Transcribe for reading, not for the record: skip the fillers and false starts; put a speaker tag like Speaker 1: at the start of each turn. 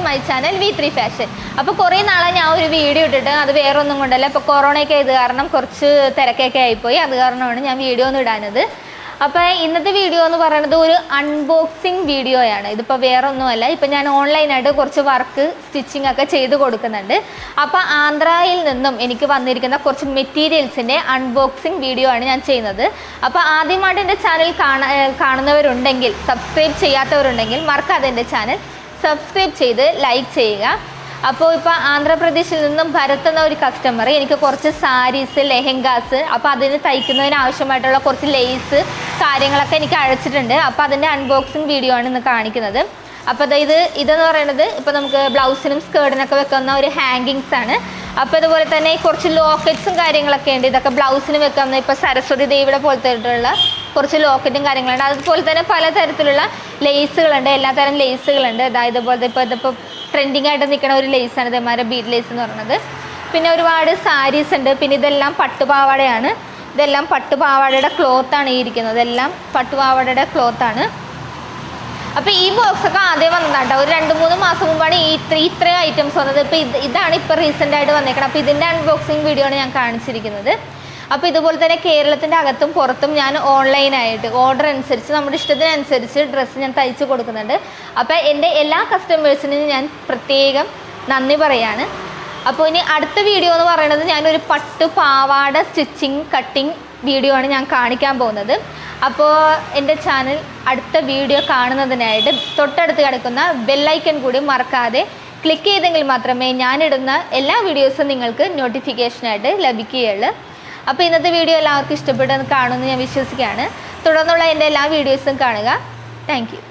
Speaker 1: My channel V3 fashion. അപ്പോൾ കുറേ നാളെ ഞാൻ ഒരു വീഡിയോ ഇട്ടിട്ട് അത് വേറെ ഒന്നും കൊണ്ടല്ല, ഇപ്പോൾ കൊറോണയൊക്കെ ആയത് കാരണം കുറച്ച് തിരക്കൊക്കെ ആയിപ്പോയി, അത് കാരണമാണ് ഞാൻ വീഡിയോ ഒന്നും ഇടാനത്. അപ്പോൾ ഇന്നത്തെ വീഡിയോ എന്ന് പറയുന്നത് ഒരു അൺബോക്സിങ് വീഡിയോയാണ്. ഇതിപ്പോൾ വേറെ ഒന്നുമല്ല, ഇപ്പം ഞാൻ ഓൺലൈനായിട്ട് കുറച്ച് വർക്ക് സ്റ്റിച്ചിങ് ഒക്കെ ചെയ്ത് കൊടുക്കുന്നുണ്ട്. അപ്പോൾ ആന്ധ്രയിൽ നിന്നും എനിക്ക് വന്നിരിക്കുന്ന കുറച്ച് മെറ്റീരിയൽസിൻ്റെ അൺബോക്സിങ് വീഡിയോ ആണ് ഞാൻ ചെയ്യുന്നത്. അപ്പോൾ ആദ്യമായിട്ട് എൻ്റെ ചാനൽ കാണുന്നവരുണ്ടെങ്കിൽ, സബ്സ്ക്രൈബ് ചെയ്യാത്തവരുണ്ടെങ്കിൽ മറക്കാതെ എൻ്റെ ചാനൽ സബ്സ്ക്രൈബ് ചെയ്ത് ലൈക്ക് ചെയ്യുക. അപ്പോൾ ഇപ്പോൾ ആന്ധ്രാപ്രദേശിൽ നിന്നും ഭരത് എന്ന ഒരു കസ്റ്റമർ എനിക്ക് കുറച്ച് സാരീസ്, ലെഹങ്കാസ്, അപ്പോൾ അതിന് തയ്ക്കുന്നതിന് ആവശ്യമായിട്ടുള്ള കുറച്ച് ലേസ് കാര്യങ്ങളൊക്കെ എനിക്ക് അയച്ചിട്ടുണ്ട്. അപ്പോൾ അതിൻ്റെ അൺബോക്സിങ് വീഡിയോ ആണ് ഇന്ന് കാണിക്കുന്നത്. അപ്പോൾ ഇതെന്ന് പറയുന്നത് ഇപ്പോൾ നമുക്ക് ബ്ലൗസിനും സ്കേർട്ടിനൊക്കെ വെക്കുന്ന ഒരു ഹാങ്കിങ്സ് ആണ്. അപ്പോൾ ഇതുപോലെ തന്നെ കുറച്ച് ലോക്കറ്റ്സും കാര്യങ്ങളൊക്കെ ഉണ്ട്. ഇതൊക്കെ ബ്ലൗസിന് വെക്കുന്ന ഇപ്പോൾ സരസ്വതി ദേവിയുടെ പോലത്തെ കുറച്ച് ലോക്കറ്റും കാര്യങ്ങളുണ്ട്. അതുപോലെ തന്നെ പലതരത്തിലുള്ള ലേസുകളുണ്ട്, എല്ലാത്തരം ലേസുകളുണ്ട്. ഇതുപോലത്തെ ഇതിപ്പോൾ ട്രെൻഡിങ് ആയിട്ട് നിൽക്കുന്ന ഒരു ലേസാണ് ഇതേമാതിരി ബീഡ് ലേസ് എന്ന് പറയുന്നത്. പിന്നെ ഒരുപാട് സാരീസ് ഉണ്ട്. പിന്നെ ഇതെല്ലാം പട്ടുപാവാടയാണ്. ഇതെല്ലാം പട്ടുപാവാടയുടെ ക്ലോത്താണ് ഈ ഇരിക്കുന്നത്. ഇതെല്ലാം പട്ടുപാവാടയുടെ ക്ലോത്താണ്. അപ്പോൾ ഈ ബോക്സൊക്കെ ആദ്യം വന്നതാണ് കേട്ടോ. ഒരു 2-3 മാസം മുമ്പാണ് ഇത്രയും ഐറ്റംസ് വന്നത്. ഇപ്പോൾ ഇതാണ് ഇപ്പോൾ റീസെൻ്റായിട്ട് വന്നേക്കണം. അപ്പോൾ ഇതിൻ്റെ അൺബോക്സിങ് വീഡിയോ ആണ് ഞാൻ കാണിച്ചിരിക്കുന്നത്. അപ്പോൾ ഇതുപോലെ തന്നെ കേരളത്തിൻ്റെ അകത്തും പുറത്തും ഞാൻ ഓൺലൈനായിട്ട് ഓർഡർ അനുസരിച്ച് നമ്മുടെ ഇഷ്ടത്തിനനുസരിച്ച് ഡ്രസ്സ് ഞാൻ തയ്ച്ച് കൊടുക്കുന്നുണ്ട്. അപ്പോൾ എൻ്റെ എല്ലാ കസ്റ്റമേഴ്സിനും ഞാൻ പ്രത്യേകം നന്ദി പറയാണ്. അപ്പോൾ ഇനി അടുത്ത വീഡിയോ എന്ന് പറയുന്നത് ഞാനൊരു പട്ട് പാവാട സ്റ്റിച്ചിങ് കട്ടിങ് വീഡിയോ ആണ് ഞാൻ കാണിക്കാൻ പോകുന്നത്. അപ്പോൾ എൻ്റെ ചാനൽ അടുത്ത വീഡിയോ കാണുന്നതിനായിട്ട് തൊട്ടടുത്ത് കിടക്കുന്ന ബെല്ലൈക്കൺ കൂടി മറക്കാതെ ക്ലിക്ക് ചെയ്തെങ്കിൽ മാത്രമേ ഞാനിടുന്ന എല്ലാ വീഡിയോസും നിങ്ങൾക്ക് നോട്ടിഫിക്കേഷനായിട്ട് ലഭിക്കുകയുള്ളൂ. അപ്പോൾ ഇന്നത്തെ വീഡിയോ എല്ലാവർക്കും ഇഷ്ടപ്പെട്ടെന്ന് കാണുമെന്ന് ഞാൻ വിശ്വസിക്കുകയാണ്. തുടർന്നുള്ള എൻ്റെ എല്ലാ വീഡിയോസും കാണുക. Thank you.